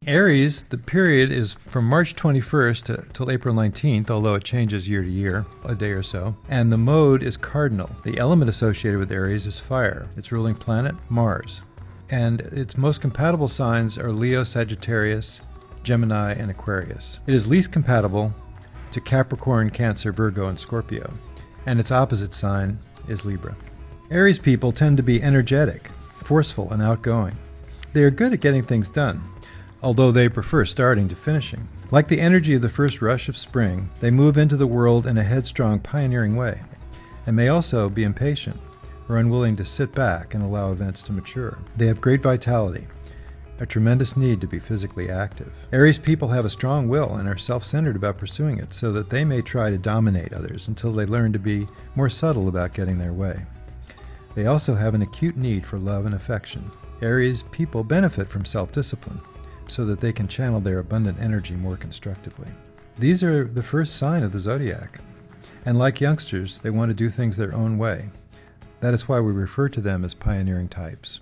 Aries, the period is from March 21st till April 19th, although it changes year to year, a day or so. And the mode is cardinal. The element associated with Aries is fire. Its ruling planet, Mars. And its most compatible signs are Leo, Sagittarius, Gemini, and Aquarius. It is least compatible to Capricorn, Cancer, Virgo, and Scorpio. And its opposite sign is Libra. Aries people tend to be energetic, forceful, and outgoing. They are good at getting things done, although they prefer starting to finishing. Like the energy of the first rush of spring, they move into the world in a headstrong, pioneering way, and may also be impatient or unwilling to sit back and allow events to mature. They have great vitality, a tremendous need to be physically active. Aries people have a strong will and are self-centered about pursuing it, so that they may try to dominate others until they learn to be more subtle about getting their way. They also have an acute need for love and affection. Aries people benefit from self-discipline, so that they can channel their abundant energy more constructively. These are the first sign of the zodiac, and like youngsters, they want to do things their own way. That is why we refer to them as pioneering types.